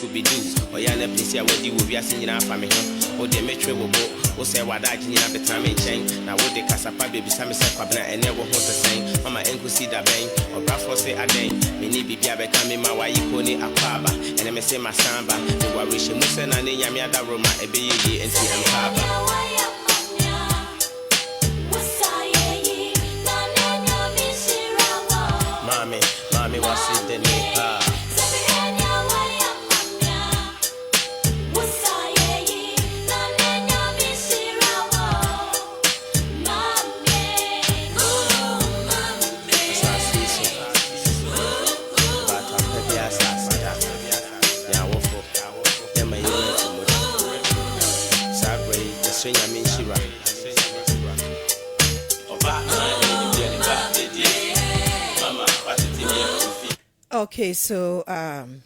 Scooby Doo. Or Yana Pisia, what you will be asking in our family. Or the metro will go. Or say what I did at the time in chain. Now, what the Casapa baby, some Sabina, and never want to say. Mama, Uncle see that bang. Or Bradford say a day. Many be becoming my wife, pony a paba. And I may say my samba. The Warisha Musa and Yamiada Roma, a baby, and see Papa. Mommy was in the Okay, so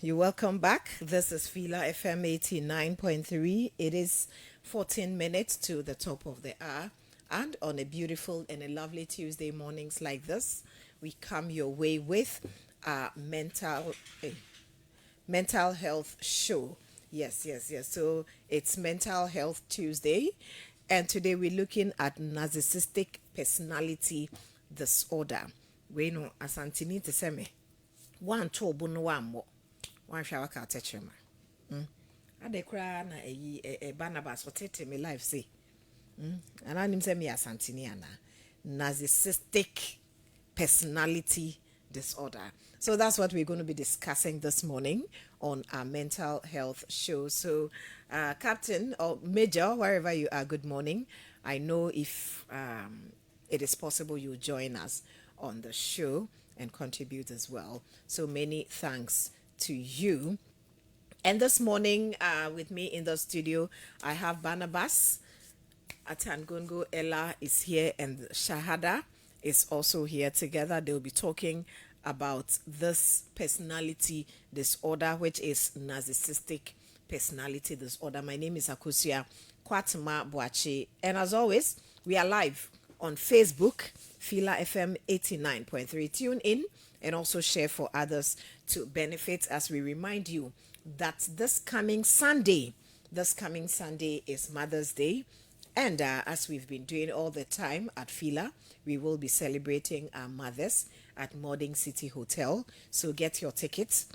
you're welcome back. This is Fila FM 89.3. It is 14 minutes to the top of the hour. And on a beautiful and a lovely Tuesday mornings like this, we come your way with our mental health show. Yes. So it's Mental Health Tuesday. And today we're looking at narcissistic personality disorder. We know asantini to say me. One to no one more. One shall I touch him? I declare a Barnabas for taking me life, see. And I name me as Santiniana. Narcissistic personality disorder. So that's what we're going to be discussing this morning on our mental health show. So, Captain or Major, wherever you are, good morning. I know if it is possible, you'll join us on the show and contribute as well. So many thanks to you. And this morning, with me in the studio, I have Barnabas, Atangongo, Ella is here, and Shahada is also here together. They'll be talking about this personality disorder, which is narcissistic personality disorder. My name is Akusia Kwatma Boache, and as always, we are live on Facebook, Fila FM 89.3. Tune in and also share for others to benefit, as we remind you that this coming Sunday is Mother's Day. And as we've been doing all the time at Fila, we will be celebrating our mothers at Modern City Hotel. So get your tickets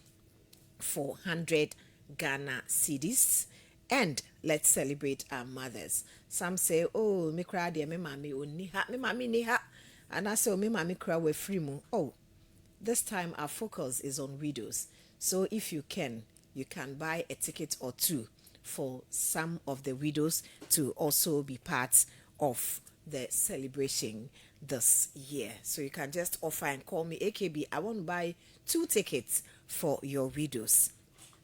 for 100 Ghana cedis. And let's celebrate our mothers. Some say, oh, me cry dear, me mommy niha, me mommy niha. And I say, oh, me mommy cry we free mo. Oh, this time our focus is on widows. So if you can buy a ticket or two for some of the widows to also be part of the celebration this year. So you can just offer and call me AKB. I want to buy 2 tickets for your widows.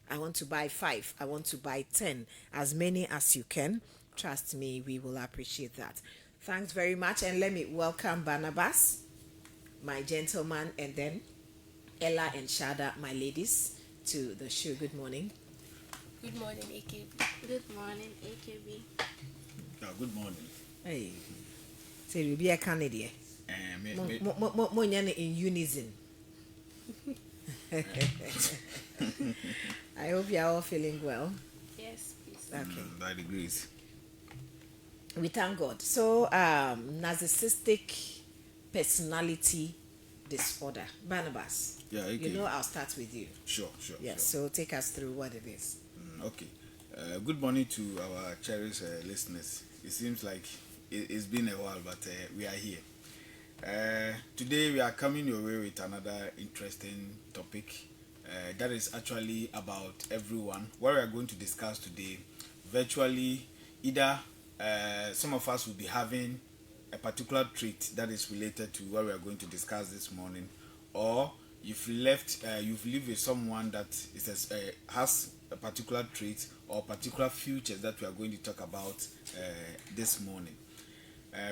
I want to buy 5. I want to buy 10. As many as you can. Trust me, we will appreciate that. Thanks very much. And let me welcome Barnabas, my gentleman, and then Ella and Shada, my ladies, to the show. Good morning. Good morning, AKB. Good morning, AKB. Good morning. Hey. So you'll be a candidate. More in unison. I hope you are all feeling well. Yes, please. Okay. By degrees. We thank God. So, narcissistic personality disorder. Barnabas. Yeah, okay. You know, I'll start with you. Sure. Yes, so take us through what it is. Okay. Good morning to our cherished listeners. It seems like it's been a while, but we are here. Today we are coming your way with another interesting topic that is actually about everyone. What we are going to discuss today, virtually either some of us will be having a particular trait that is related to what we are going to discuss this morning, or you've lived with someone that has a particular trait or particular features that we are going to talk about this morning.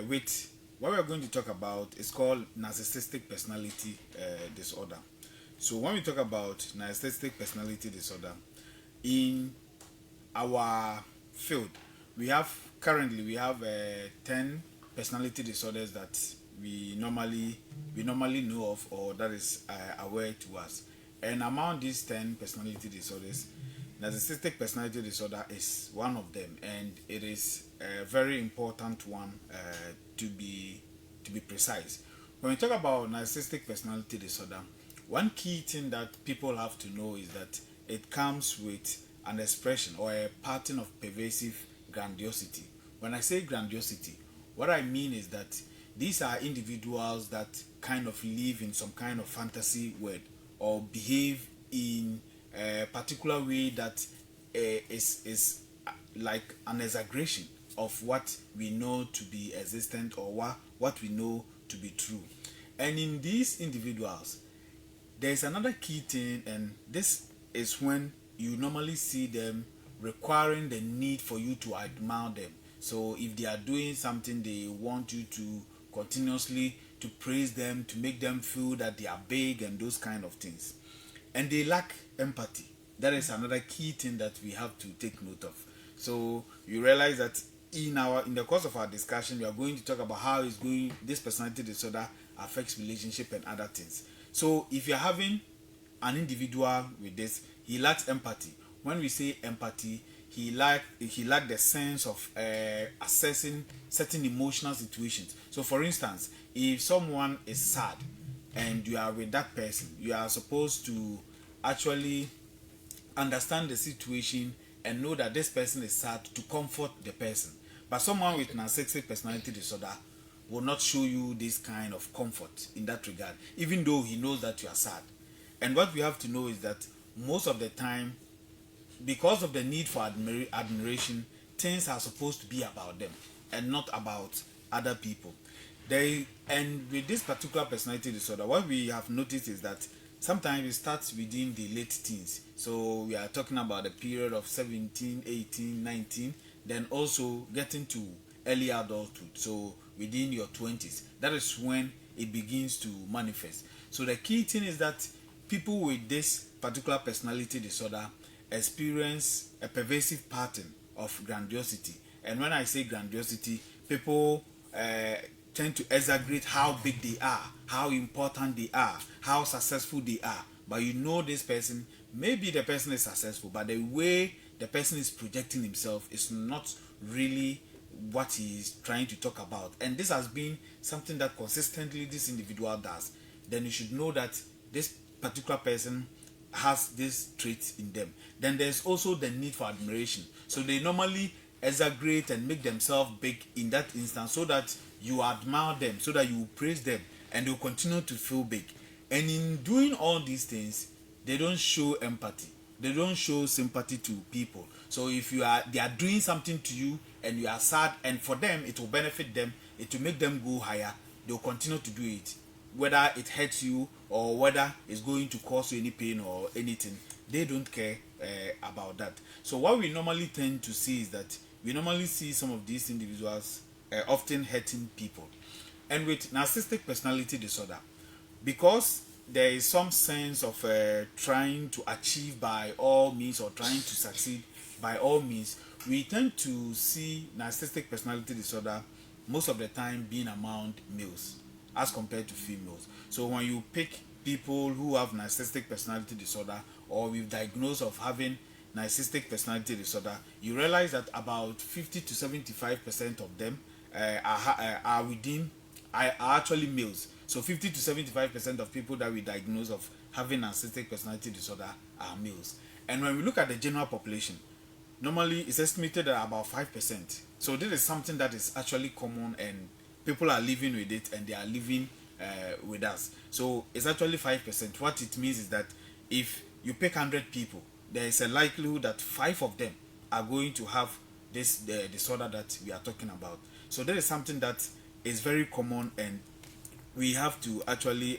With what we are going to talk about is called narcissistic personality disorder. So when we talk about narcissistic personality disorder, in our field, we currently have 10 personality disorders that we normally know of, or that is aware to us. And among these 10 personality disorders, narcissistic personality disorder is one of them, and it is a very important one to be precise. When we talk about narcissistic personality disorder, one key thing that people have to know is that it comes with an expression or a pattern of pervasive grandiosity. When I say grandiosity, what I mean is that these are individuals that kind of live in some kind of fantasy world or behave in a particular way that is like an exaggeration of what we know to be existent or what we know to be true. And in these individuals, there is another key thing, and this is when you normally see them requiring the need for you to admire them. So if they are doing something, they want you to continuously to praise them, to make them feel that they are big and those kind of things. And they lack empathy. That is another key thing that we have to take note of. So you realize that in the course of our discussion, we are going to talk about how this personality disorder affects relationship and other things. So if you're having an individual with this, he lacks empathy. When we say empathy, he lack the sense of assessing certain emotional situations. So for instance, if someone is sad and you are with that person, you are supposed to actually understand the situation and know that this person is sad to comfort the person. But someone with narcissistic personality disorder will not show you this kind of comfort in that regard, even though he knows that you are sad. And what we have to know is that most of the time, because of the need for admiration, things are supposed to be about them and not about other people. And with this particular personality disorder, what we have noticed is that sometimes it starts within the late teens. So we are talking about the period of 17, 18, 19, then also getting to early adulthood. So within your 20s, that is when it begins to manifest. So the key thing is that people with this particular personality disorder experience a pervasive pattern of grandiosity. And when I say grandiosity, people tend to exaggerate how big they are, how important they are, how successful they are. But you know this person, maybe the person is successful, but the way the person is projecting himself is not really what he is trying to talk about. And this has been something that consistently this individual does. Then you should know that this particular person has this trait in them. Then there's also the need for admiration. So they normally exaggerate and make themselves big in that instance so that you admire them, so that you praise them, and they'll continue to feel big. And in doing all these things, they don't show empathy. They don't show sympathy to people. So if they are doing something to you and you are sad, and for them it will benefit them, it will make them go higher, they'll continue to do it, whether it hurts you or whether it's going to cause you any pain or anything. They don't care about that. So what we normally tend to see is that we normally see some of these individuals often hurting people. And with narcissistic personality disorder, because there is some sense of trying to achieve by all means or trying to succeed by all means, we tend to see narcissistic personality disorder most of the time being among males as compared to females. So when you pick people who have narcissistic personality disorder or with diagnosis of having narcissistic personality disorder, you realize that about 50 to 75% of them are actually males. So 50 to 75% of people that we diagnose of having narcissistic personality disorder are males. And when we look at the general population, normally it's estimated at about 5%. So this is something that is actually common, and people are living with it, and they are living with us. So it's actually 5%. What it means is that if you pick 100 people, there is a likelihood that 5 of them are going to have this disorder that we are talking about. So that is something that is very common, and we have to actually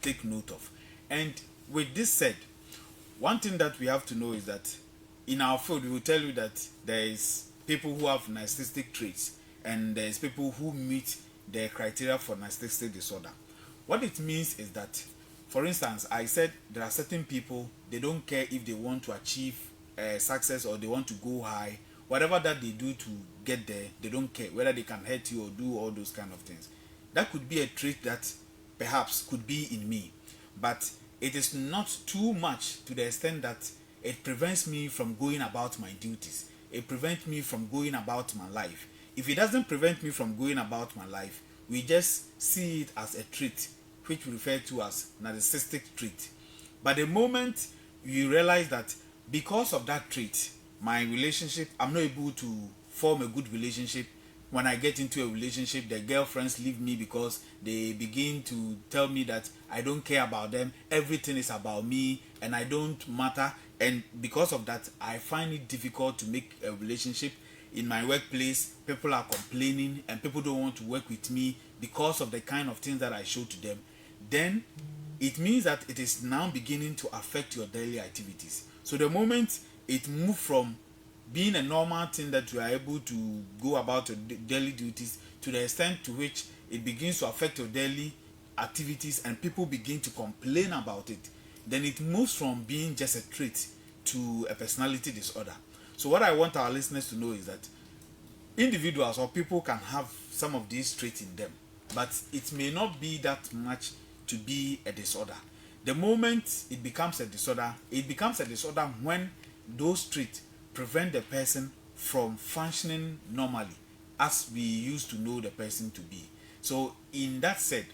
take note of. And with this said, one thing that we have to know is that in our field, we will tell you that there is people who have narcissistic traits, and there is people who meet the criteria for narcissistic disorder. What it means is that, for instance, I said there are certain people, they don't care if they want to achieve success or they want to go high. Whatever that they do to get there, they don't care whether they can hurt you or do all those kind of things. That could be a trait that perhaps could be in me, but it is not too much to the extent that it prevents me from going about my duties. It prevents me from going about my life. If it doesn't prevent me from going about my life, we just see it as a trait, which we refer to as narcissistic trait. But the moment you realize that because of that trait, my relationship, I'm not able to form a good relationship. When I get into a relationship, the girlfriends leave me because they begin to tell me that I don't care about them, everything is about me and I don't matter. And because of that, I find it difficult to make a relationship. In my workplace, people are complaining and people don't want to work with me because of the kind of things that I show to them. Then it means that it is now beginning to affect your daily activities. So the moment it moves from being a normal thing that you are able to go about your daily duties to the extent to which it begins to affect your daily activities and people begin to complain about it, then it moves from being just a trait to a personality disorder. So what I want our listeners to know is that individuals or people can have some of these traits in them, but it may not be that much to be a disorder. The moment it becomes a disorder when those traits prevent the person from functioning normally as we used to know the person to be. So in that said,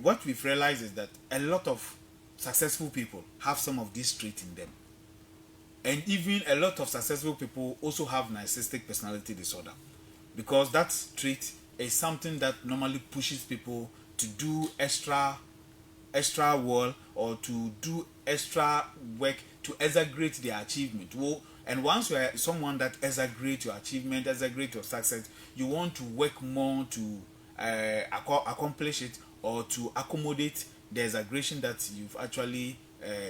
what we've realized is that a lot of successful people have some of these traits in them, and even a lot of successful people also have narcissistic personality disorder, because that trait is something that normally pushes people to do extra work or to do extra work to exaggerate their achievement. And once you are someone that exaggerates your achievement, exaggerates your success, you want to work more to accomplish it or to accommodate the exaggeration that you've actually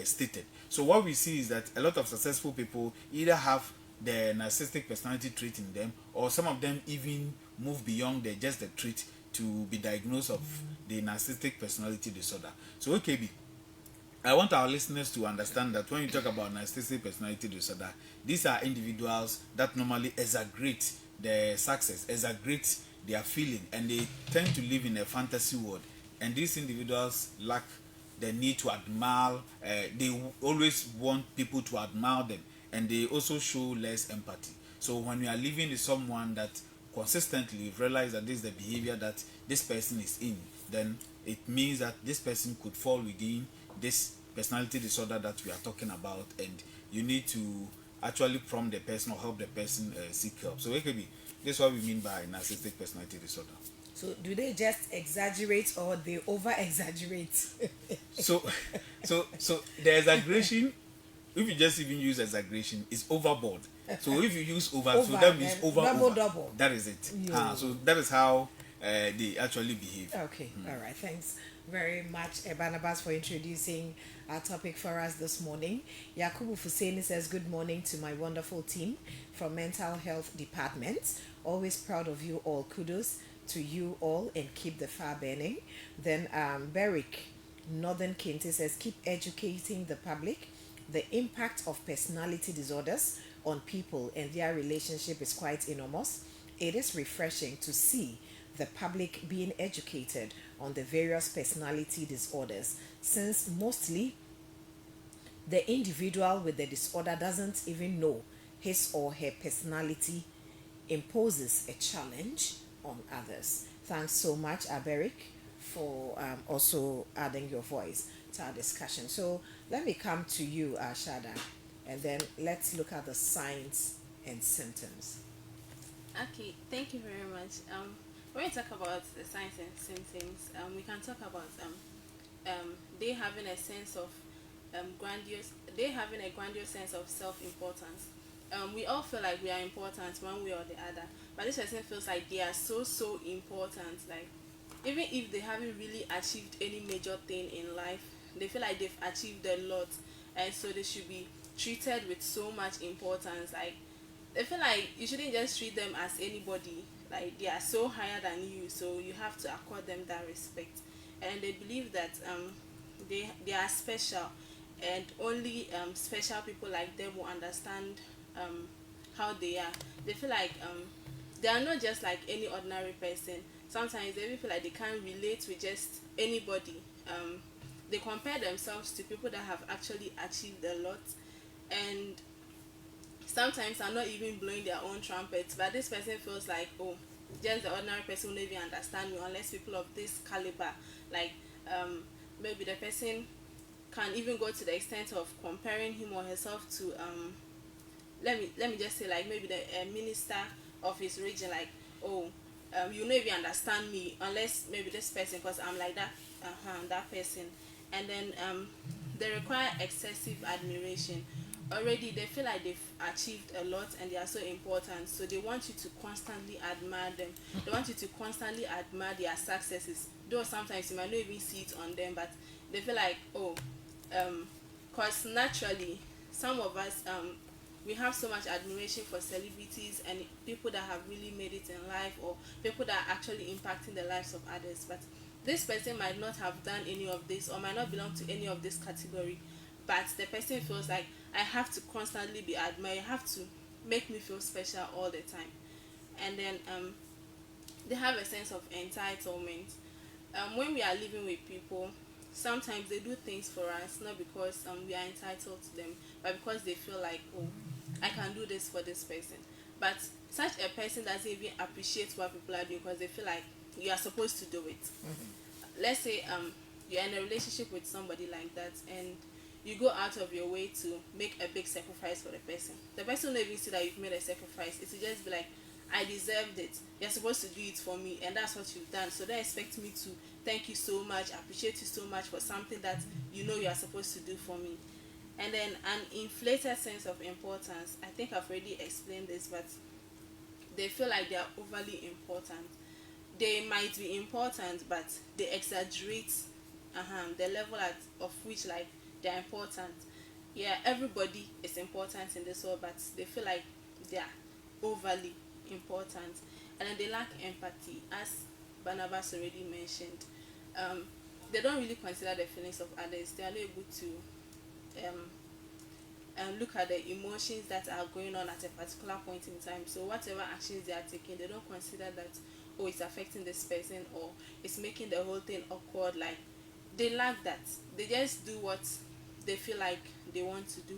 stated. So what we see is that a lot of successful people either have the narcissistic personality trait in them, or some of them even move beyond just the trait to be diagnosed of the narcissistic personality disorder. So OKB, I want our listeners to understand that when you talk about narcissistic personality disorder, these are individuals that normally exaggerate their success, exaggerate their feeling, and they tend to live in a fantasy world. And these individuals lack the need to admire, they always want people to admire them, and they also show less empathy. So when you are living with someone that consistently realize that this is the behavior that this person is in, then it means that this person could fall within this personality disorder that we are talking about, and you need to actually prompt the person or help the person seek help. So AKB, this is what we mean by narcissistic personality disorder. So do they just exaggerate or they over exaggerate? so the exaggeration, if you just even use exaggeration, is overboard. So if you use over, so that means over. Double. That is it. Yeah. So that is how they actually behave. Okay, all right. Thanks very much, Barnabas, for introducing our topic for us this morning. Yakubu Fuseni says, good morning to my wonderful team from Mental Health Department. Always proud of you all. Kudos to you all and keep the fire burning. Then Beric Northern Kente says, keep educating the public. The impact of personality disorders on people and their relationship is quite enormous. It is refreshing to see the public being educated on the various personality disorders, since mostly the individual with the disorder doesn't even know his or her personality imposes a challenge on others. Thanks so much, Aberic, for also adding your voice to our discussion. So let me come to you, Shada, and then let's look at the signs and symptoms. Okay, thank you very much. When we talk about the signs and symptoms, we can talk about they having a sense of grandiose sense of self-importance. We all feel like we are important one way or the other, but this person feels like they are so important. Like, even if they haven't really achieved any major thing in life, they feel like they've achieved a lot, and so they should be treated with so much importance. Like, they feel like you shouldn't just treat them as anybody. Like, they are so higher than you, so you have to accord them that respect. And they believe that they are special, and only special people like them will understand how they are. They feel like they are not just like any ordinary person. Sometimes they even feel like they can't relate with just anybody. They compare themselves to people that have actually achieved a lot, and sometimes are not even blowing their own trumpets, but this person feels like, oh, just the ordinary person will never understand me unless people of this caliber, like maybe the person can even go to the extent of comparing him or herself to let me just say, like maybe the minister of his region, like, oh, you never understand me unless maybe this person, because I'm like that, that person. And then they require excessive admiration. Already they feel like they've achieved a lot and they are so important, so they want you to constantly admire them. They want you to constantly admire their successes, though sometimes you might not even see it on them, but they feel like, oh, because naturally some of us, we have so much admiration for celebrities and people that have really made it in life, or people that are actually impacting the lives of others. But this person might not have done any of this or might not belong to any of this category, but the person feels like, I have to constantly be admired, you have to make me feel special all the time. And then they have a sense of entitlement. When we are living with people, sometimes they do things for us not because we are entitled to them, but because they feel like, oh, I can do this for this person. But such a person doesn't even appreciate what people are doing because they feel like you are supposed to do it. Let's say you're in a relationship with somebody like that, and you go out of your way to make a big sacrifice for the person. The person will not even see that you've made a sacrifice. It will just be like, I deserved it, you're supposed to do it for me, and that's what you've done, so they expect me to thank you so much, appreciate you so much for something that you know you are supposed to do for me. And then an inflated sense of importance. I think I've already explained this, but they feel like they are overly important. They might be important, but they exaggerate the level of which, like, they are important. Yeah, everybody is important in this world, but they feel like they are overly important. And then they lack empathy, as Barnabas already mentioned. They don't really consider the feelings of others. They are not able to look at the emotions that are going on at a particular point in time. So whatever actions they are taking, they don't consider that, oh, it's affecting this person or it's making the whole thing awkward. Like, they lack that. They just do what they feel like they want to do.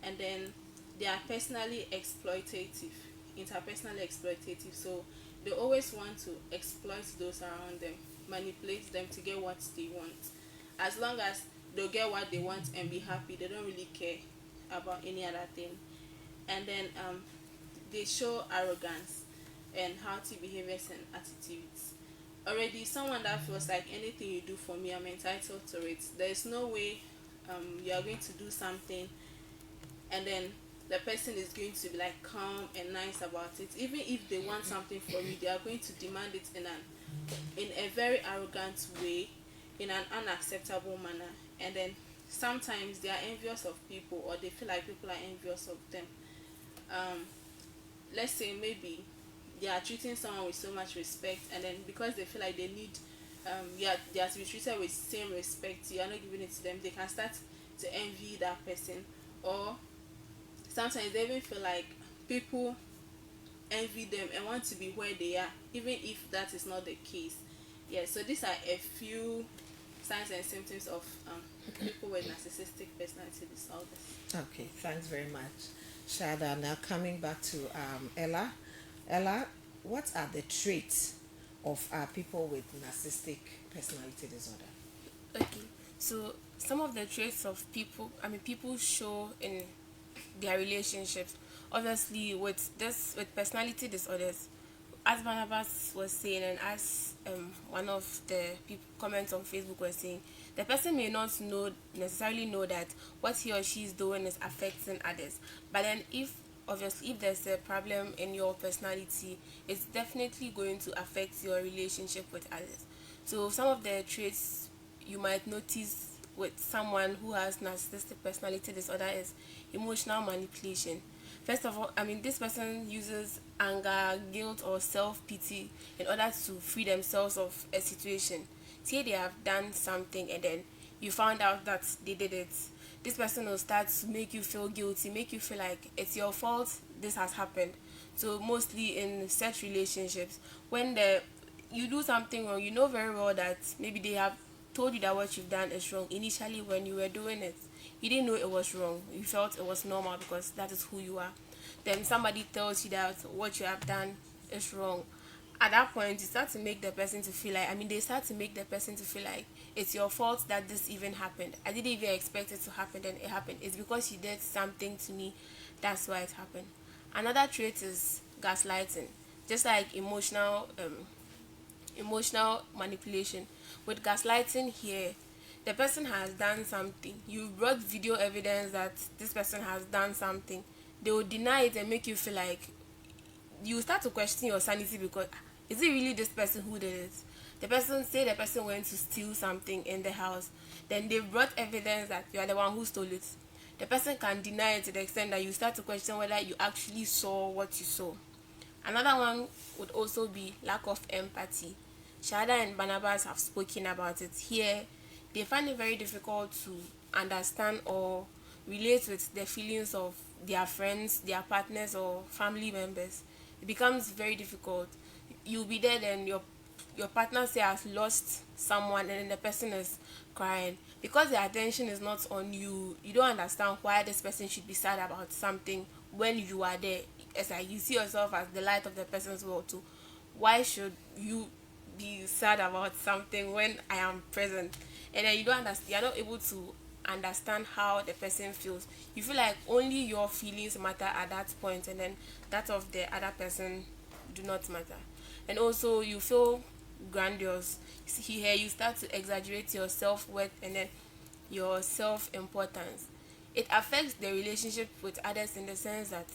And then they are personally exploitative, interpersonally exploitative. So they always want to exploit those around them, manipulate them to get what they want. As long as they'll get what they want and be happy, they don't really care about any other thing. And then they show arrogance and haughty behaviors and attitudes. Already someone that feels like anything you do for me, I'm entitled to it. There's no way you are going to do something and then the person is going to be like calm and nice about it. Even if they want something from you, they are going to demand it in a very arrogant way, in an unacceptable manner. And then sometimes they are envious of people, or they feel like people are envious of them. Let's say maybe they are treating someone with so much respect, and then because they feel like they need they are to be treated with same respect, you are not giving it to them, they can start to envy that person. Or sometimes they even feel like people envy them and want to be where they are, even if that is not the case. Yeah, so these are a few signs and symptoms of people with narcissistic personality disorders. Okay, thanks very much, Shada. Now coming back to Ella. Ella, what are the traits of people with narcissistic personality disorder? Okay, so some of the traits of people show in their relationships. Obviously, with personality disorders, as Barnabas was saying, and as one of the people comments on Facebook was saying, the person may not necessarily know that what he or she is doing is affecting others. But then if there's a problem in your personality, it's definitely going to affect your relationship with others. So some of the traits you might notice with someone who has narcissistic personality disorder is emotional manipulation. First of all, this person uses anger, guilt, or self-pity in order to free themselves of a situation. Say they have done something and then you found out that they did it. This person will start to make you feel guilty, make you feel like it's your fault this has happened. So mostly in such relationships, when you do something wrong, you know very well that maybe they have told you that what you've done is wrong initially when you were doing it. You didn't know it was wrong. You felt it was normal because that is who you are. Then somebody tells you that what you have done is wrong. At that point, you start to make the person to feel like, they start to make the person to feel like it's your fault that this even happened. I didn't even expect it to happen, then it happened. It's because you did something to me, that's why it happened. Another trait is gaslighting, just like emotional manipulation. With gaslighting here, the person has done something. You brought video evidence that this person has done something. They will deny it and make you feel like you start to question your sanity, because is it really this person who did it? The person went to steal something in the house, then they brought evidence that you are the one who stole it. The person can deny it to the extent that you start to question whether you actually saw what you saw. Another one would also be lack of empathy. Shada and Barnabas have spoken about it here. They find it very difficult to understand or relate with the feelings of their friends, their partners, or family members. It becomes very difficult. You'll be there, and your partner say has lost someone, and then the person is crying because the attention is not on you. You don't understand why this person should be sad about something when you are there. It's like you see yourself as the light of the person's world too. Why should you be sad about something when I am present? And then you don't understand. You're not able to understand how the person feels. You feel like only your feelings matter at that point, and then that of the other person do not matter. And also you feel grandiose. Here you start to exaggerate your self-worth and then your self-importance. It affects the relationship with others in the sense that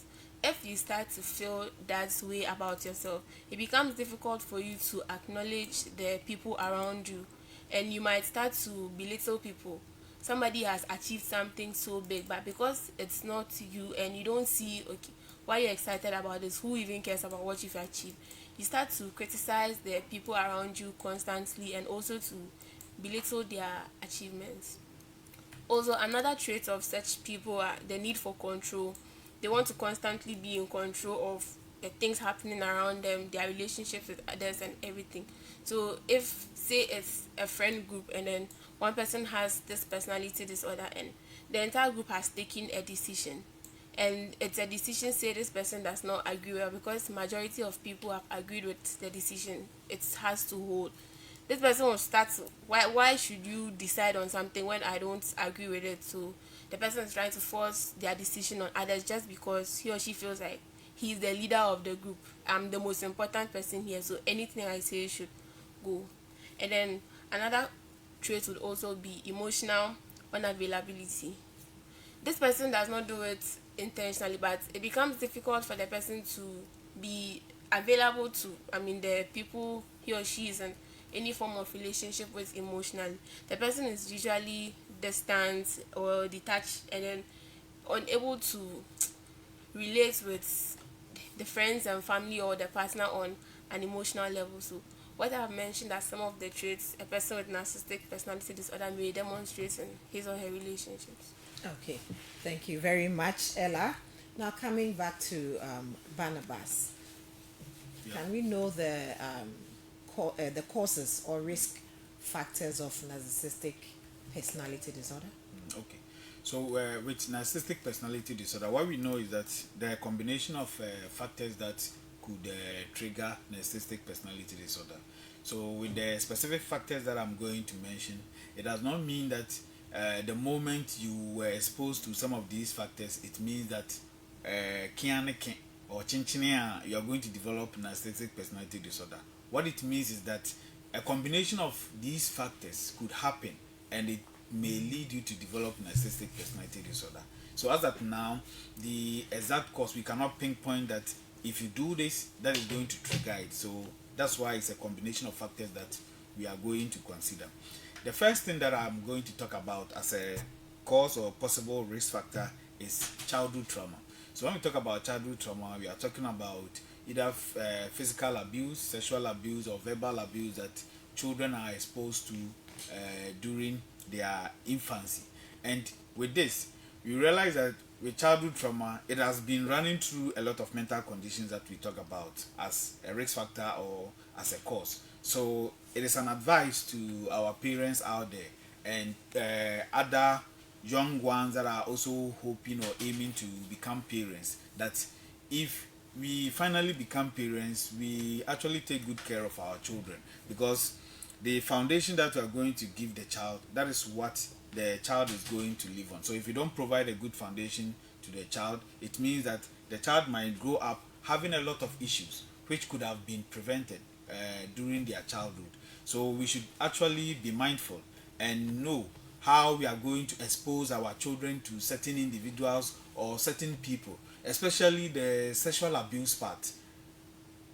if you start to feel that way about yourself, it becomes difficult for you to acknowledge the people around you, and you might start to belittle people. Somebody has achieved something so big, but because it's not you and you don't see, okay, why you're excited about this, who even cares about what you've achieved, you start to criticize the people around you constantly and also to belittle their achievements. Also, another trait of such people are the need for control. They want to constantly be in control of the things happening around them, their relationships with others and everything. So if, say, it's a friend group and then one person has this personality disorder and the entire group has taken a decision, and it's a decision, say this person does not agree with, because majority of people have agreed with the decision, it has to hold. This person will start to, why should you decide on something when I don't agree with it? So the person is trying to force their decision on others just because he or she feels like he's the leader of the group. I'm the most important person here, so anything I say should go. And then another trait would also be emotional unavailability. This person does not do it intentionally, but it becomes difficult for the person to be available to, the people he or she is in any form of relationship with emotionally. The person is usually distant or detached and then unable to relate with the friends and family or the partner on an emotional level. So what I have mentioned are some of the traits a person with narcissistic personality disorder may demonstrate in his or her relationships. Okay, thank you very much, Ella. Now coming back to Barnabas, can we know the causes or risk factors of narcissistic personality disorder? Okay. So with narcissistic personality disorder, what we know is that there are a combination of factors that could trigger narcissistic personality disorder. So with the specific factors that I'm going to mention, it does not mean that the moment you were exposed to some of these factors, it means that or chinchinia, you are going to develop narcissistic personality disorder. What it means is that a combination of these factors could happen and it may lead you to develop narcissistic personality disorder. So as of now, the exact cause, we cannot pinpoint that if you do this, that is going to trigger it. So that's why it's a combination of factors that we are going to consider. The first thing that I'm going to talk about as a cause or possible risk factor is childhood trauma. So when we talk about childhood trauma, we are talking about either physical abuse, sexual abuse, or verbal abuse that children are exposed to during their infancy. And with this, we realize that with childhood trauma, it has been running through a lot of mental conditions that we talk about as a risk factor or as a cause. So it is an advice to our parents out there and other young ones that are also hoping or aiming to become parents, that if we finally become parents, we actually take good care of our children, because the foundation that we are going to give the child, that is what the child is going to live on. So if you don't provide a good foundation to the child, it means that the child might grow up having a lot of issues which could have been prevented during their childhood. So we should actually be mindful and know how we are going to expose our children to certain individuals or certain people, especially the sexual abuse part.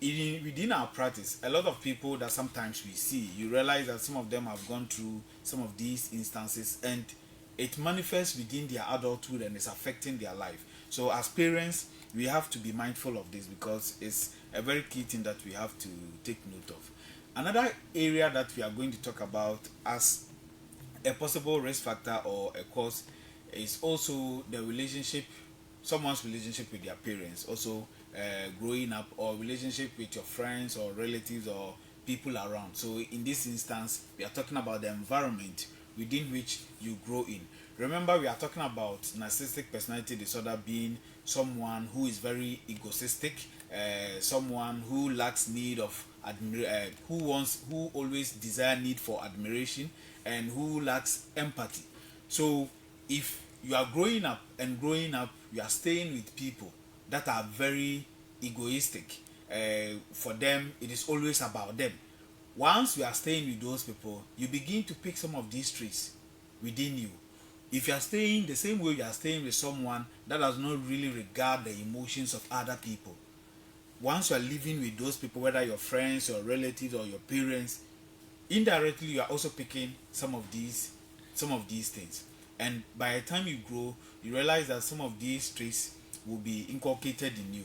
Within our practice, a lot of people that sometimes we see, you realize that some of them have gone through some of these instances, and it manifests within their adulthood and is affecting their life. So as parents, we have to be mindful of this, because it's a very key thing that we have to take note of. Another area that we are going to talk about as a possible risk factor or a cause is also the relationship, someone's relationship with their parents, also growing up, or relationship with your friends or relatives or people around. So in this instance, we are talking about the environment within which you grow in. Remember, we are talking about narcissistic personality disorder being someone who is very egoistic, someone who lacks need of who always desire need for admiration, and who lacks empathy. So if you are growing up, you are staying with people that are very egoistic. For them, it is always about them. Once you are staying with those people, you begin to pick some of these traits within you. If you are staying the same way you are staying with someone that does not really regard the emotions of other people, once you are living with those people, whether your friends, your relatives, or your parents, indirectly you are also picking some of these things. And by the time you grow, you realize that some of these traits will be inculcated in you.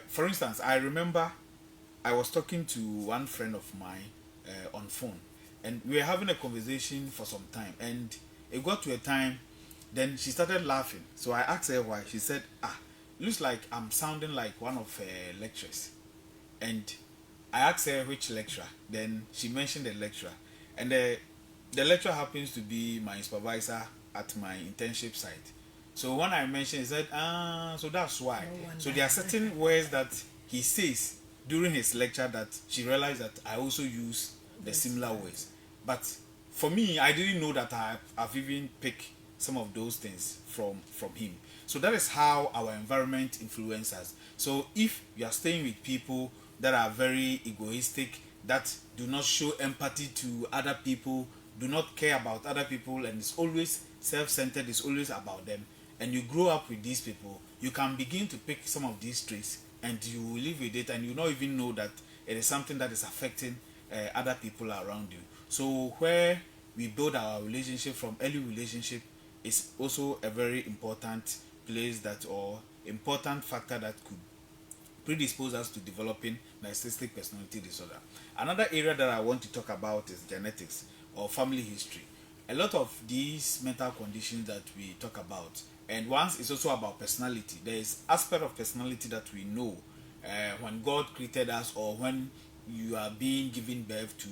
For instance, I remember I was talking to one friend of mine on phone, and we were having a conversation for some time, and it got to a time, then she started laughing. So I asked her why. She said, looks like I'm sounding like one of her lecturers. And I asked her which lecturer. Then she mentioned the lecturer, and the lecturer happens to be my supervisor at my internship site. So when I mentioned, he said, so that's why. So there are certain words that he says during his lecture that she realized that I also use the similar words. But for me, I didn't know that I've even picked some of those things from him. So that is how our environment influences us. So if you are staying with people that are very egoistic, that do not show empathy to other people, do not care about other people, and it's always self-centered, it's always about them, and you grow up with these people, you can begin to pick some of these traits, and you will live with it, and you not even know that it is something that is affecting other people around you. So where we build our relationship from early relationship is also a very important place that, or important factor that could predispose us to developing narcissistic personality disorder. Another area that I want to talk about is genetics or family history. A lot of these mental conditions that we talk about, and once it's also about personality. There is aspect of personality that we know when God created us, or when you are being given birth to,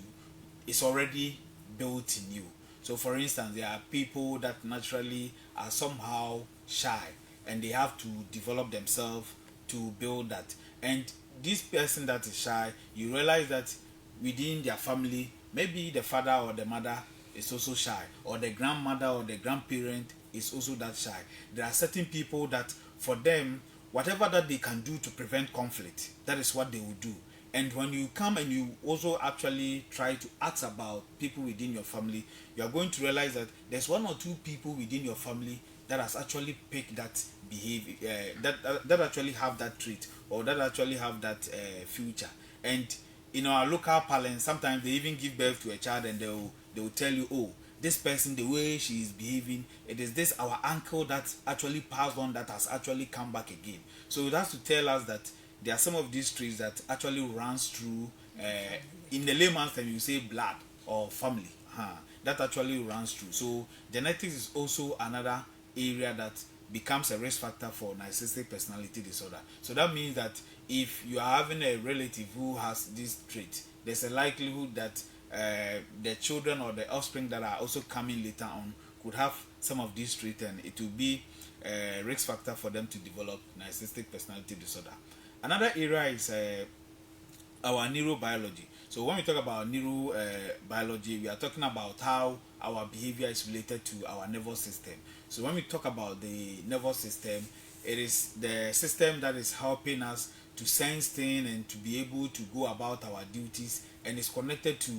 it's already built in you. So for instance, there are people that naturally are somehow shy, and they have to develop themselves to build that. And this person that is shy, you realize that within their family, maybe the father or the mother is also shy, or the grandmother or the grandparent is also that shy. There are certain people that for them, whatever that they can do to prevent conflict, that is what they will do. And when you come and you also actually try to ask about people within your family, you are going to realize that there's one or two people within your family that has actually picked that behavior, that actually have that trait, or that actually have that future. And in our local parlance, sometimes they even give birth to a child, and they will tell you, oh, this person, the way she is behaving, it is this our uncle that actually passed on, that has actually come back again. So that's to tell us that there are some of these traits that actually runs through, in the layman's term, you say blood or family. That actually runs through. So genetics is also another area that becomes a risk factor for narcissistic personality disorder. So that means that if you are having a relative who has this trait, there's a likelihood that the children or the offspring that are also coming later on could have some of these traits, and it will be a risk factor for them to develop narcissistic personality disorder. Another area is our neurobiology. So when we talk about neurobiology, we are talking about how our behavior is related to our nervous system. So when we talk about the nervous system, it is the system that is helping us to sense things and to be able to go about our duties, and is connected to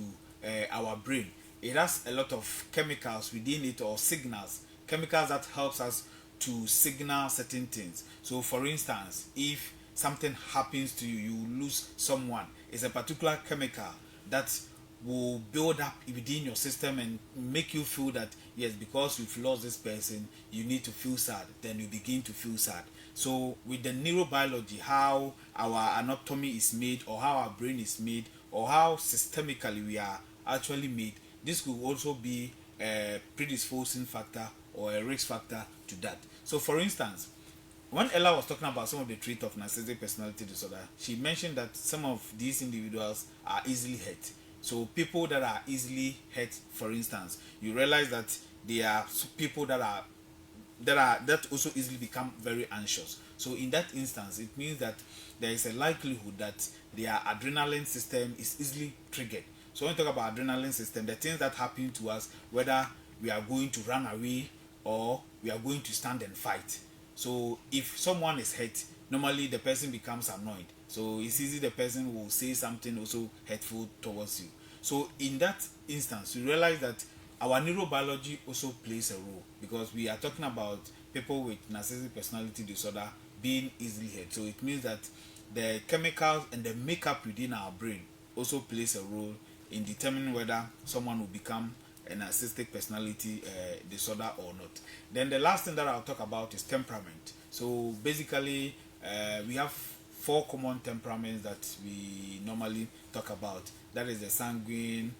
our brain. It has a lot of chemicals within it, or signals, chemicals that helps us to signal certain things. So for instance, if something happens to you, you lose someone, it's a particular chemical that will build up within your system and make you feel that yes, because you've lost this person, you need to feel sad. Then you begin to feel sad. So with the neurobiology, how our anatomy is made, or how our brain is made, or how systemically we are actually made, this could also be a predisposing factor or a risk factor to that. So for instance, when Ella was talking about some of the traits of narcissistic personality disorder, she mentioned that some of these individuals are easily hurt. So people that are easily hurt, for instance, you realize that they are people that also easily become very anxious. So in that instance, it means that there is a likelihood that their adrenaline system is easily triggered. So when we talk about adrenaline system, the things that happen to us, whether we are going to run away or we are going to stand and fight. So if someone is hurt, normally the person becomes annoyed. So it's easy the person will say something also hurtful towards you. So in that instance, you realize that our neurobiology also plays a role, because we are talking about people with narcissistic personality disorder being easily hurt. So it means that the chemicals and the makeup within our brain also plays a role in determining whether someone will become a narcissistic personality disorder or not. Then the last thing that I'll talk about is temperament. So basically, we have 4 common temperaments that we normally talk about. That is the sanguine,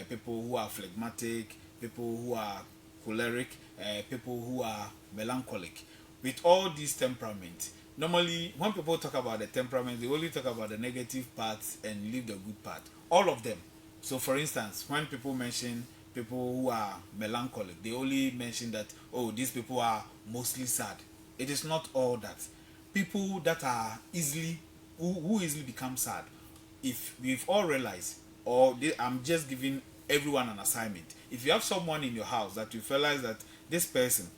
people who are phlegmatic, people who are choleric, people who are melancholic. With all these temperaments, normally when people talk about the temperament, they only talk about the negative parts and leave the good part. All of them. So for instance, when people mention people who are melancholic, they only mention that, oh, these people are mostly sad. It is not all that. People that are easily, who easily become sad, if we've all realized, I'm just giving everyone an assignment. If you have someone in your house that you realize that this person,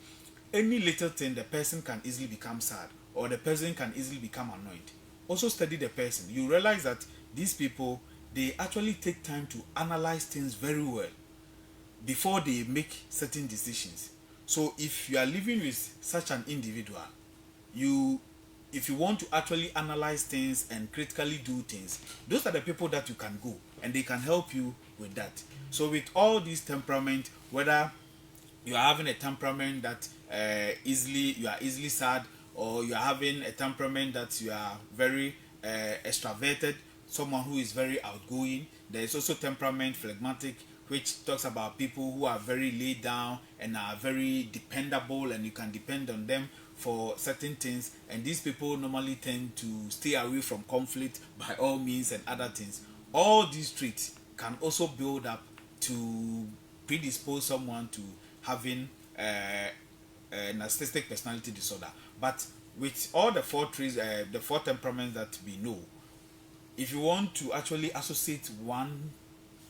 any little thing, the person can easily become sad, or the person can easily become annoyed. Also study the person. You realize that these people, they actually take time to analyze things very well before they make certain decisions. So if you are living with such an individual, if you want to actually analyze things and critically do things, those are the people that you can go, and they can help you with that. So with all these temperament, whether you are having a temperament that you are easily sad, or you are having a temperament that you are very extroverted, someone who is very outgoing. There is also temperament phlegmatic, which talks about people who are very laid down and are very dependable, and you can depend on them for certain things. And these people normally tend to stay away from conflict by all means and other things. All these traits can also build up to predispose someone to having a narcissistic personality disorder. But with all the 4 traits, the 4 temperaments that we know, if you want to actually associate one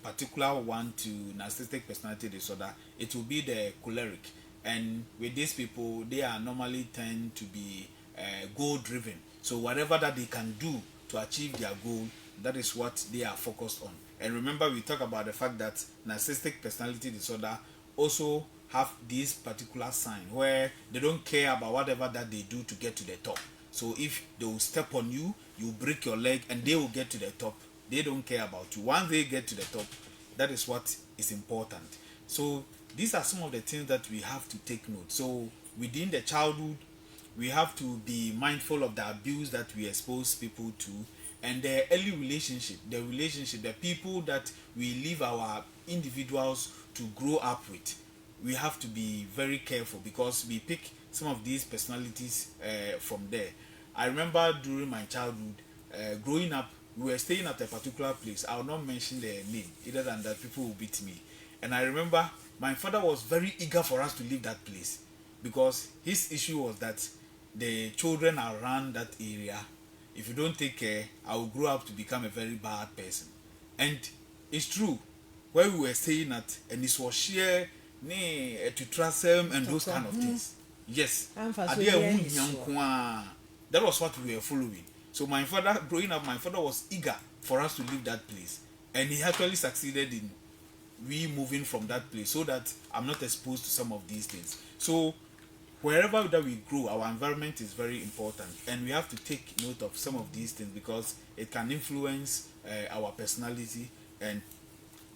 particular one to narcissistic personality disorder, it will be the choleric. And with these people, they are normally tend to be goal driven. So whatever that they can do to achieve their goal, that is what they are focused on. And remember, we talk about the fact that narcissistic personality disorder also have this particular sign where they don't care about whatever that they do to get to the top. So if they will step on you, you break your leg, and they will get to the top. They don't care about you. Once they get to the top, that is what is important. So these are some of the things that we have to take note. So within the childhood, we have to be mindful of the abuse that we expose people to, and the early relationship, the people that we leave our individuals to grow up with. We have to be very careful, because we pick some of these personalities from there. I remember during my childhood, growing up, we were staying at a particular place. I will not mention the name, either than that people will beat me. And I remember my father was very eager for us to leave that place because his issue was that the children around that area, if you don't take care, I will grow up to become a very bad person. And it's true. Where we were saying that, and this was share to trust them and those kind of things. Yes. That was what we were following. So my father, growing up, my father was eager for us to leave that place. And he actually succeeded in we moving from that place so that I'm not exposed to some of these things. So wherever that we grow, our environment is very important, and we have to take note of some of these things because it can influence our personality, and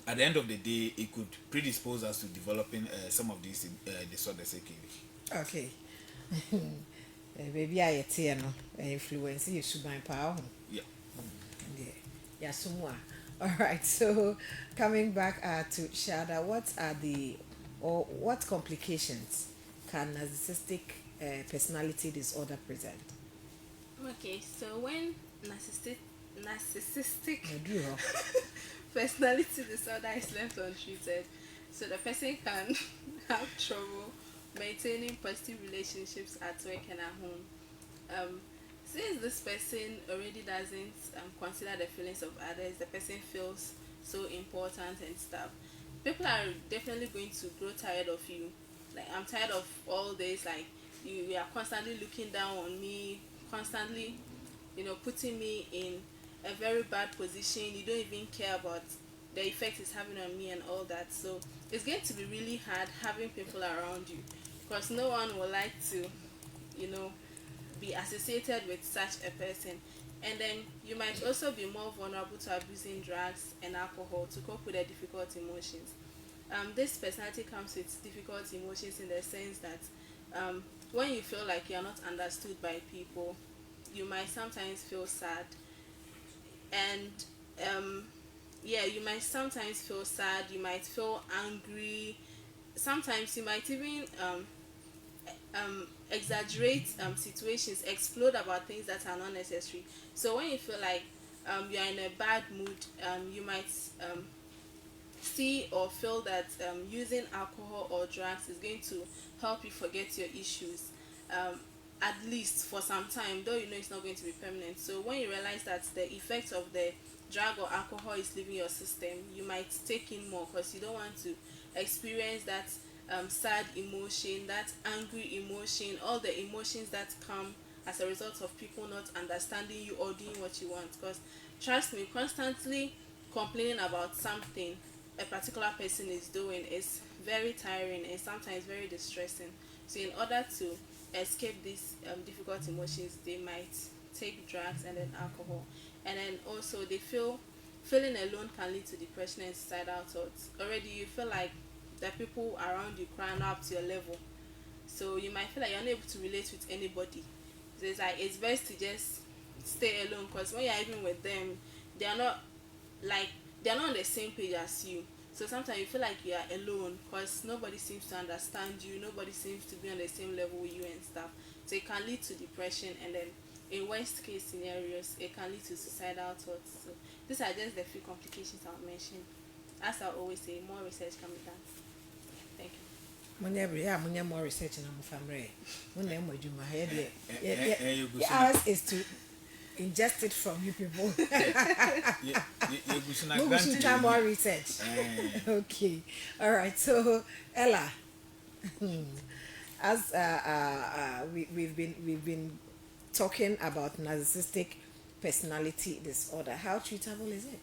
at the end of the day, it could predispose us to developing some of these disorders. Okay. Maybe I tell no influence you should my power. Yeah. Yeah, somewhere. All right. So coming back to Shada, what complications can narcissistic personality disorder present? Okay, so when narcissistic personality disorder is left untreated, so the person can have trouble maintaining positive relationships at work and at home. Since this person already doesn't consider the feelings of others, the person feels so important and stuff. People are definitely going to grow tired of you. Like, I'm tired of all this. Like, you are constantly looking down on me, constantly, putting me in a very bad position. You don't even care about the effect it's having on me and all that. So it's going to be really hard having people around you because no one will like to, be associated with such a person. And then you might also be more vulnerable to abusing drugs and alcohol to cope with the difficult emotions. This personality comes with difficult emotions in the sense that when you feel like you are not understood by people, you might sometimes feel sad. And you might sometimes feel sad, you might feel angry. Sometimes you might even exaggerate situations, explode about things that are not necessary. So when you feel like you are in a bad mood, you might see or feel that using alcohol or drugs is going to help you forget your issues, at least for some time, though it's not going to be permanent. So when you realize that the effect of the drug or alcohol is leaving your system, you might take in more because you don't want to experience that sad emotion, that angry emotion, all the emotions that come as a result of people not understanding you or doing what you want. Because trust me, constantly complaining about something a particular person is doing is very tiring and sometimes very distressing. So in order to escape these difficult emotions, they might take drugs and then alcohol. And then also they feeling alone can lead to depression and suicidal thoughts. Already you feel like the people around you crying up to your level, so you might feel like you're unable to relate with anybody. So it's best to just stay alone, because when you're even with them, they're not on the same page as you. So sometimes you feel like you are alone because nobody seems to understand you, nobody seems to be on the same level with you and stuff. So it can lead to depression, and then in worst case scenarios it can lead to suicidal thoughts. So these are just the few complications I'll mention. As I always say, more research can be done. Thank you. Munya more research in our family. Ours is to ingest it from you people. More research. Okay. All right. So Ella, as we've been talking about narcissistic personality disorder, how treatable is it?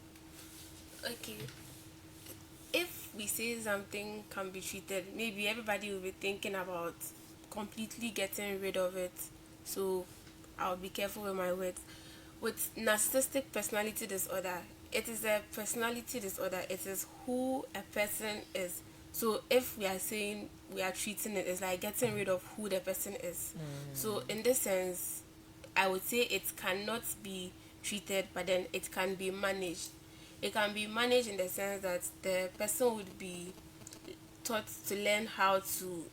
Okay. If we say something can be treated, maybe everybody will be thinking about completely getting rid of it. So I'll be careful with my words. With narcissistic personality disorder, it is a personality disorder. It is who a person is. So if we are saying we are treating it, it's like getting rid of who the person is. So in this sense, I would say it cannot be treated, but then it can be managed. It can be managed in the sense that the person would be taught to learn how to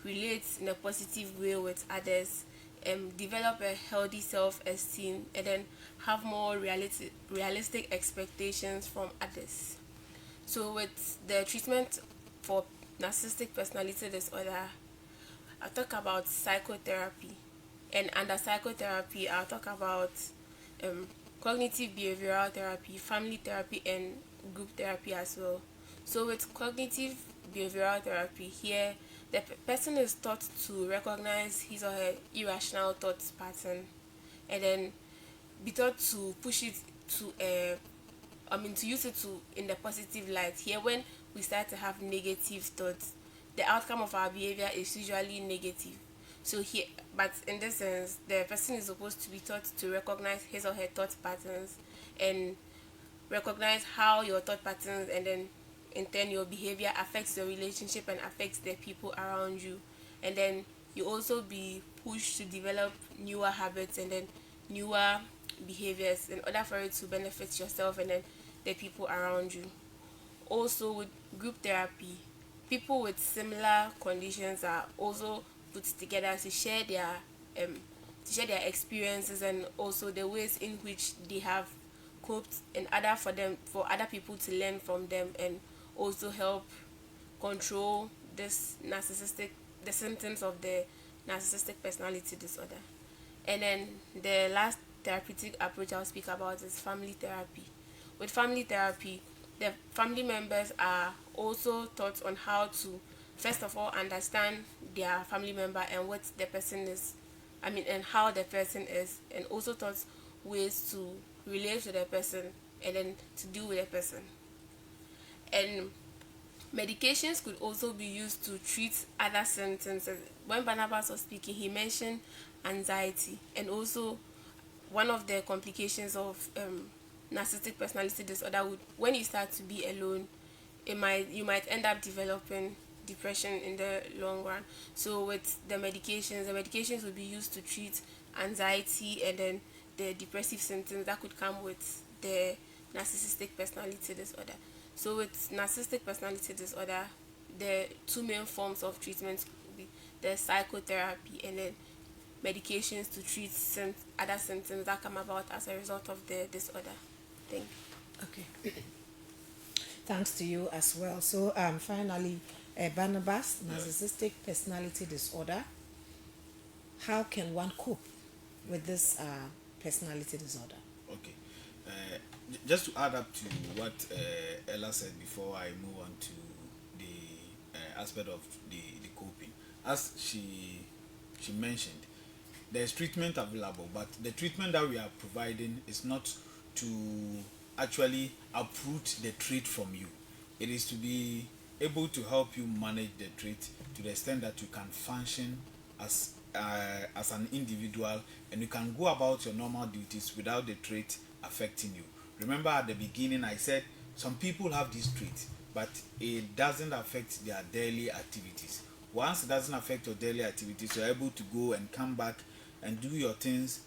relate in a positive way with others, develop a healthy self-esteem, and then have more realistic expectations from others. So with the treatment for narcissistic personality disorder, I'll talk about psychotherapy. And under psychotherapy, I'll talk about cognitive behavioral therapy, family therapy, and group therapy as well. So with cognitive behavioral therapy, here the person is taught to recognize his or her irrational thought pattern, and then be taught to push it to to use it to in the positive light. Here, when we start to have negative thoughts, the outcome of our behavior is usually negative. So here, but in this sense, the person is supposed to be taught to recognize his or her thought patterns, and recognize how your thought patterns and then in turn your behavior affects your relationship and affects the people around you. And then you also be pushed to develop newer habits and then newer behaviors in order for it to benefit yourself and then the people around you. Also with group therapy, people with similar conditions are also put together to share their experiences and also the ways in which they have coped, in order for other people to learn from them and also help control the symptoms of the narcissistic personality disorder. And then the last therapeutic approach I'll speak about is family therapy. With family therapy, the family members are also taught on how to first of all understand their family member and what the person is, and how the person is, and also taught ways to relate to the person and then to deal with the person. And medications could also be used to treat other symptoms. When Barnabas was speaking, he mentioned anxiety, and also one of the complications of narcissistic personality disorder would, when you start to be alone, you might end up developing depression in the long run. So with the medications would be used to treat anxiety and then the depressive symptoms that could come with the narcissistic personality disorder. So with narcissistic personality disorder, the two main forms of treatment would be the psychotherapy and then medications to treat other symptoms that come about as a result of the disorder. Thank you. Okay. Thanks to you as well. So finally, Barnabas, narcissistic personality disorder. How can one cope with this personality disorder? Okay. Just to add up to what Ella said before I move on to the aspect of the coping, as she mentioned, there's treatment available, but the treatment that we are providing is not to actually uproot the trait from you. It is to be able to help you manage the trait to the extent that you can function as an individual, and you can go about your normal duties without the trait affecting you. Remember at the beginning I said some people have this trait, but it doesn't affect their daily activities. Once it doesn't affect your daily activities, you're able to go and come back and do your things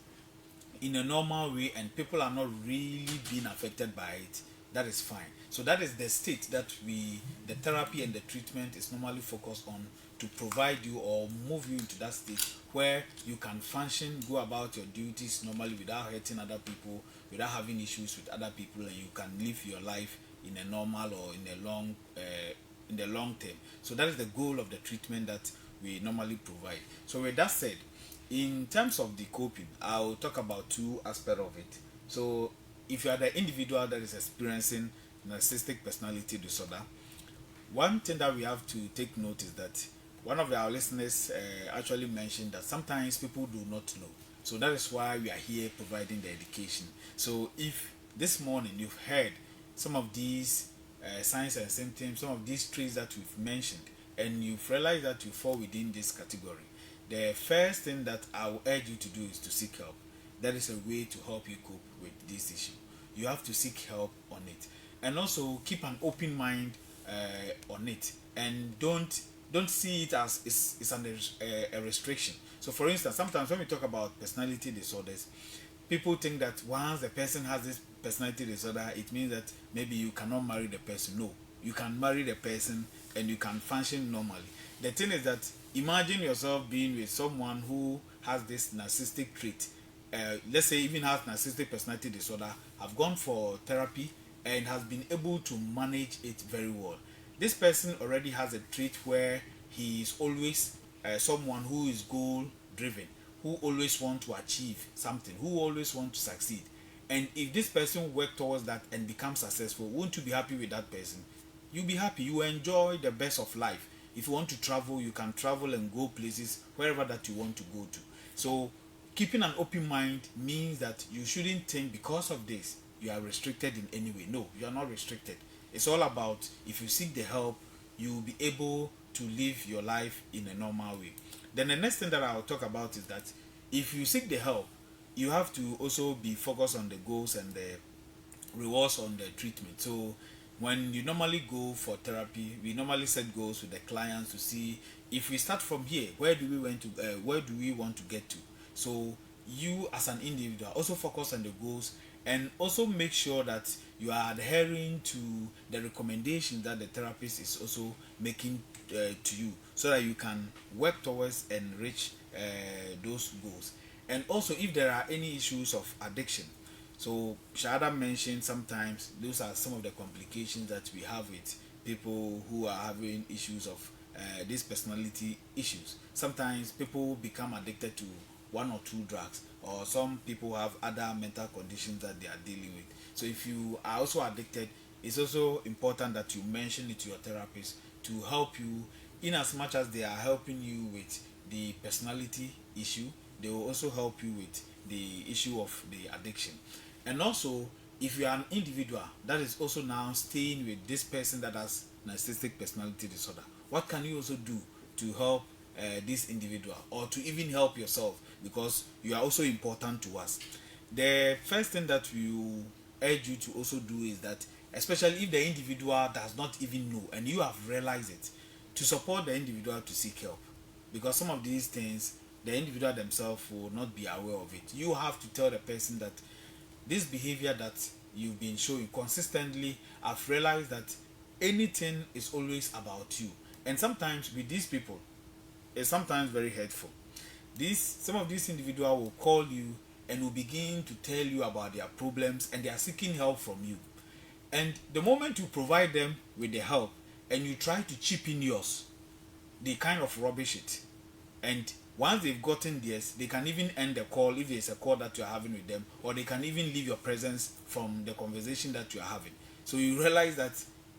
in a normal way, and people are not really being affected by it. That is fine. So that is the state that the therapy and the treatment is normally focused on, to provide you or move you into that state where you can function, go about your duties normally without hurting other people, without having issues with other people, and you can live your life in a normal or in the long term. So that is the goal of the treatment that we normally provide. So with that said, in terms of the coping, I'll talk about two aspects of it. So if you are the individual that is experiencing narcissistic personality disorder, one thing that we have to take note is that one of our listeners actually mentioned that sometimes people do not know. So that is why we are here providing the education. So if this morning you've heard some of these signs and symptoms, some of these traits that we've mentioned, and you've realized that you fall within this category, the first thing that I will urge you to do is to seek help. That is a way to help you cope with this issue. You have to seek help on it, and also keep an open mind on it, and don't see it as it's a restriction. So for instance, sometimes when we talk about personality disorders, people think that once the person has this personality disorder, it means that maybe you cannot marry the person. No, you can marry the person and you can function normally. The thing is that imagine yourself being with someone who has this narcissistic trait, let's say even has narcissistic personality disorder, have gone for therapy and has been able to manage it very well. this person already has a trait where he is always someone who is goal driven, who always want to achieve something, who always want to succeed. And if this person work towards that and become successful, won't you be happy with that person? You'll be happy. You enjoy the best of life. If you want to travel, you can travel and go places wherever that you want to go to. So keeping an open mind means that you shouldn't think because of this you are restricted in any way. No, you are not restricted. It's all about, if you seek the help, you will be able to live your life in a normal way. Then the next thing that I'll talk about is that if you seek the help, you have to also be focused on the goals and the rewards on the treatment. So when you normally go for therapy, we normally set goals with the clients to see, if we start from here, where do we want to get to? So you as an individual also focus on the goals, and also make sure that you are adhering to the recommendations that the therapist is also making to you, so that you can work towards and reach those goals. And also, if there are any issues of addiction, so Shahada mentioned sometimes those are some of the complications that we have with people who are having issues of these personality issues. Sometimes people become addicted to one or two drugs, or some people have other mental conditions that they are dealing with. So if you are also addicted, it's also important that you mention it to your therapist to help you. In as much as they are helping you with the personality issue, they will also help you with the issue of the addiction. And also, if you are an individual that is also now staying with this person that has narcissistic personality disorder, what can you also do to help this individual, or to even help yourself, because you are also important to us? The first thing that we urge you to also do is that, especially if the individual does not even know and you have realized it, to support the individual to seek help, because some of these things the individual themselves will not be aware of it. You have to tell the person that this behavior that you've been showing consistently, I've realized that anything is always about you. And sometimes with these people, it's sometimes very hurtful. Some of these individuals will call you and will begin to tell you about their problems, and they are seeking help from you. And the moment you provide them with the help and you try to chip in yours, they kind of rubbish it. And once they've gotten theirs, they can even end the call if there's a call that you're having with them, or they can even leave your presence from the conversation that you're having. So you realize that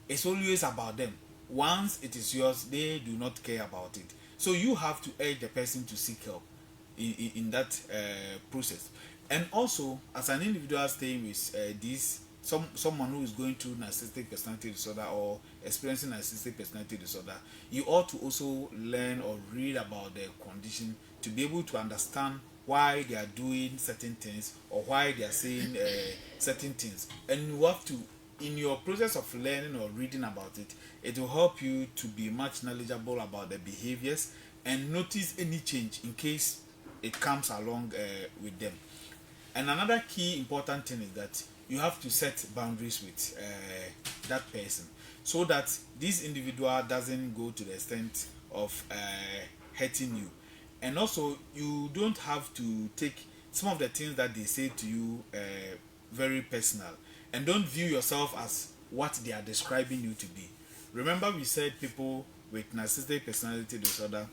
it's always about them. Once it is yours, they do not care about it. So you have to urge the person to seek help in that process. And also, as an individual staying with someone who is going through narcissistic personality disorder or experiencing narcissistic personality disorder, you ought to also learn or read about the condition to be able to understand why they are doing certain things or why they are saying certain things. And you have to, in your process of learning or reading about it, it will help you to be much knowledgeable about the behaviors and notice any change in case it comes along with them. And another key important thing is that you have to set boundaries with that person, so that this individual doesn't go to the extent of hurting you. And also, you don't have to take some of the things that they say to you very personal, and don't view yourself as what they are describing you to be. Remember, we said people with narcissistic personality disorder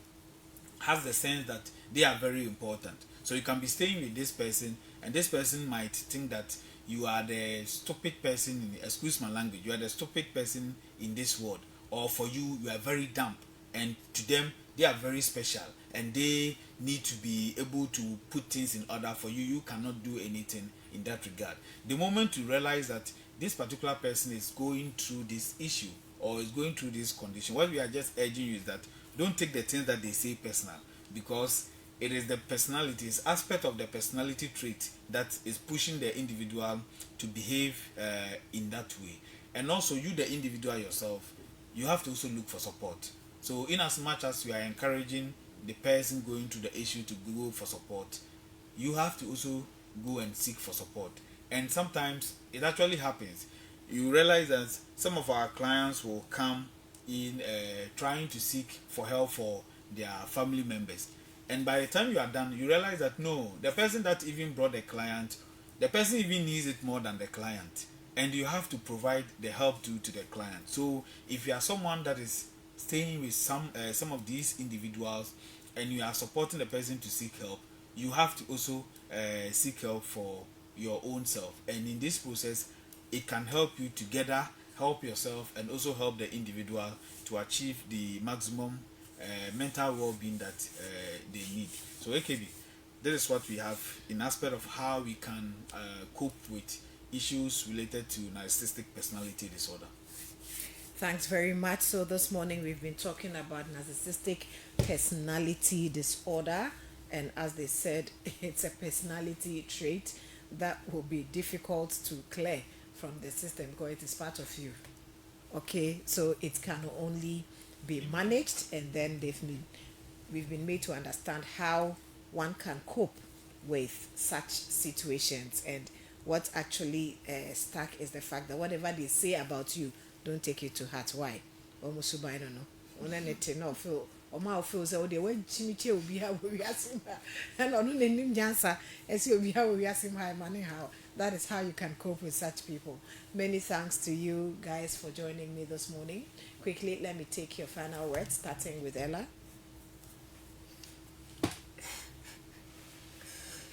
has the sense that they are very important. So you can be staying with this person, and this person might think that you are the stupid person, excuse my language, you are the stupid person in this world, or for you, you are very dumb, and to them, they are very special, and they need to be able to put things in order. For you, you cannot do anything in that regard. The moment you realize that this particular person is going through this issue or is going through this condition, what we are just urging you is that don't take the things that they say personal, because it is the personalities aspect of the personality trait that is pushing the individual to behave in that way. And also, you, the individual yourself, you have to also look for support. So in as much as you are encouraging the person going through the issue to go for support, you have to also go and seek for support. And sometimes it actually happens. You realize that some of our clients will come in trying to seek for help for their family members, and by the time you are done, you realize that no, the person that even brought the client, the person even needs it more than the client. and you have to provide the help to the client. So if you are someone that is staying with some of these individuals and you are supporting the person to seek help, you have to also seek help for your own self. And in this process, it can help you together, help yourself, and also help the individual to achieve the maximum mental well-being that they need. So AKB, this is what we have in aspect of how we can cope with issues related to narcissistic personality disorder. Thanks very much. So this morning we've been talking about narcissistic personality disorder, and as they said, it's a personality trait that will be difficult to clear from the system because it is part of you. Okay, so it can only be managed, and then we've been made to understand how one can cope with such situations. And what actually stuck is the fact that whatever they say about you, don't take it to heart. Why? Almost I don't know. When I no feel or my feels oh they went chimiche will be how we ask him and on name jansa as you be how we ask him high money how. That is how you can cope with such people. Many thanks to you guys for joining me this morning. Quickly, let me take your final words, starting with Ella.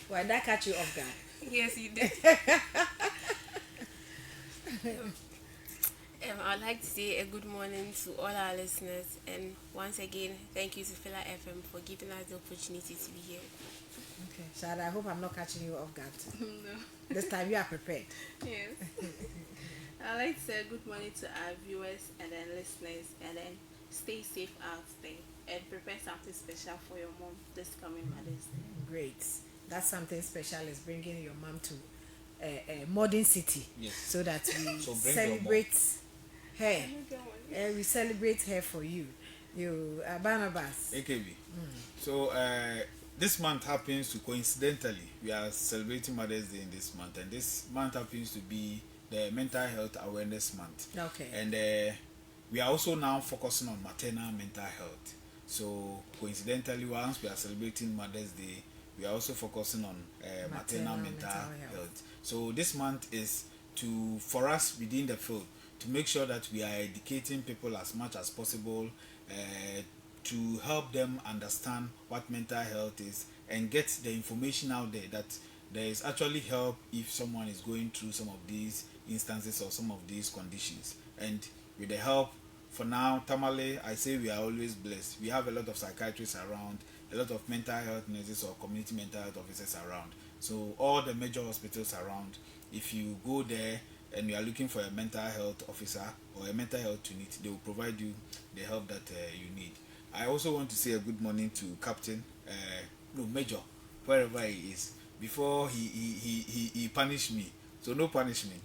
Why did that catch you off guard? Yes, you did. I'd like to say a good morning to all our listeners, and once again, thank you to Fila FM for giving us the opportunity to be here. Okay, Shada, I hope I'm not catching you off guard. No. This time you are prepared. Yes. I'd like to say good morning to our viewers and then listeners, and then stay safe out there and prepare something special for your mom this coming Mother's Day. Great. That's something special is bringing your mom to a modern city. Yes. So that we So bring celebrate her. We celebrate her for you. You Barnabas. AKB. So this month happens to coincidentally we are celebrating Mother's Day in this month, and this month happens to be the Mental Health Awareness Month. Okay. And we are also now focusing on maternal mental health. So coincidentally, once we are celebrating Mother's Day, we are also focusing on maternal mental health. So this month is for us within the field to make sure that we are educating people as much as possible to help them understand what mental health is and get the information out there that there is actually help if someone is going through some of these instances or some of these conditions. And with the help, for now, Tamale, I say we are always blessed. We have a lot of psychiatrists around, a lot of mental health nurses or community mental health officers around. So all the major hospitals around, if you go there and you are looking for a mental health officer or a mental health unit, they will provide you the help that you need. I also want to say a good morning to Captain, Major, wherever he is. Before he punished me, so no punishment.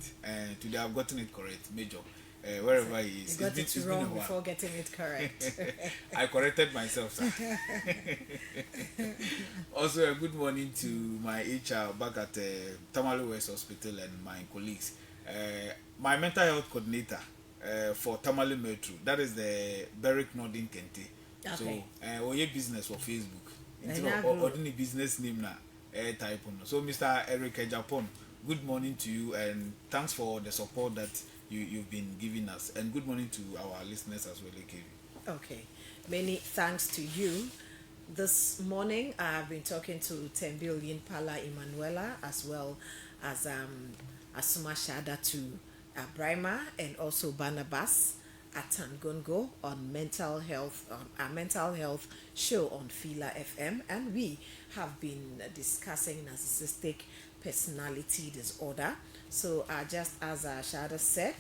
Today I've gotten it correct, Major. Wherever he is. You got it wrong before getting it correct. I corrected myself, sir. Also, a good morning to my HR back at Tamale West Hospital and my colleagues. My mental health coordinator for Tamale Metro, that is the Berwick Northern Kente. Okay. So, your business for Facebook. Ordinary business name na type on. So, Mr. Eric Japan, good morning to you and thanks for the support that you've been giving us, and good morning to our listeners as well, AKV. Okay, many thanks to you. This morning I've been talking to Tembillion Pala Emanuela as well as Asuma Shada to Brima and also Barnabas at Tangongo on mental health, our mental health show on Fila FM, and we have been discussing narcissistic personality disorder. So just as Shada said,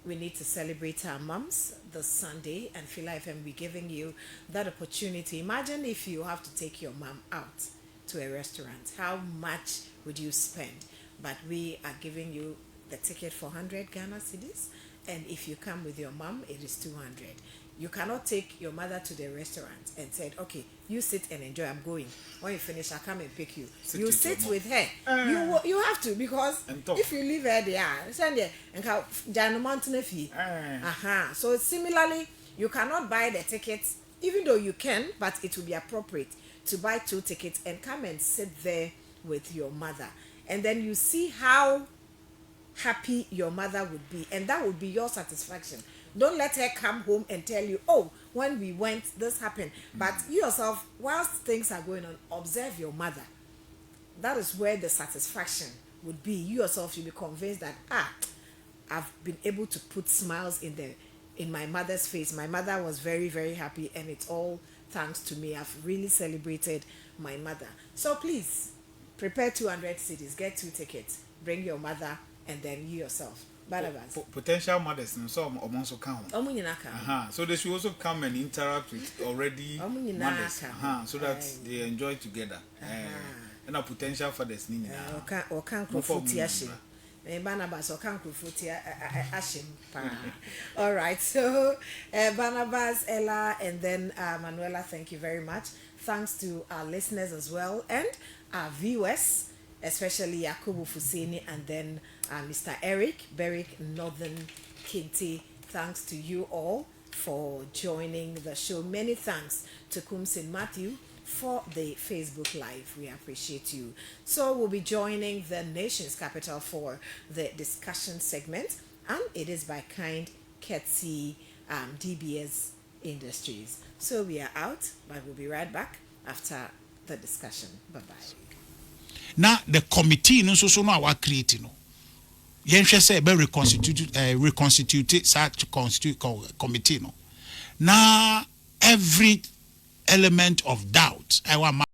we need to celebrate our moms this Sunday, and Fila FM be giving you that opportunity. Imagine if you have to take your mom out to a restaurant. How much would you spend? But we are giving you the ticket for 100 Ghana cedis, and if you come with your mom, it is 200. You cannot take your mother to the restaurant and said, okay, you sit and enjoy, I'm going. When you finish, I'll come and pick you. You sit with her. You have to, because if you leave her there, send her and mountain fee. So similarly, you cannot buy the tickets, even though you can, but it will be appropriate to buy 2 tickets and come and sit there with your mother. And then you see how happy your mother would be, and that would be your satisfaction. Don't let her come home and tell you, oh, when we went, this happened. But you yourself, whilst things are going on, observe your mother. That is where the satisfaction would be. You yourself should be convinced that, I've been able to put smiles in my mother's face. My mother was very, very happy, and it's all thanks to me. I've really celebrated my mother. So please, prepare 200 cedis, get 2 tickets, bring your mother, and then you yourself. Potential mothers, so also come. So they should also come and interact with already mothers, so that they enjoy together. And a potential fathers, or can't Barnabas or can't Ashim. All right, so Barnabas, Ella, and then Manuela, thank you very much. Thanks to our listeners as well, and our viewers, especially Yakubu Fusini, and then Mr. Beric Northern Kinti. Thanks to you all for joining the show. Many thanks to Kumsin Matthew for the Facebook Live. We appreciate you. So we'll be joining the nation's capital for the discussion segment, and it is by kind courtesy DBS Industries. So we are out, but we'll be right back after the discussion. Bye-bye. Now the committee no so no our create no. Yen say be reconstitute such committee no. Now every element of doubt I want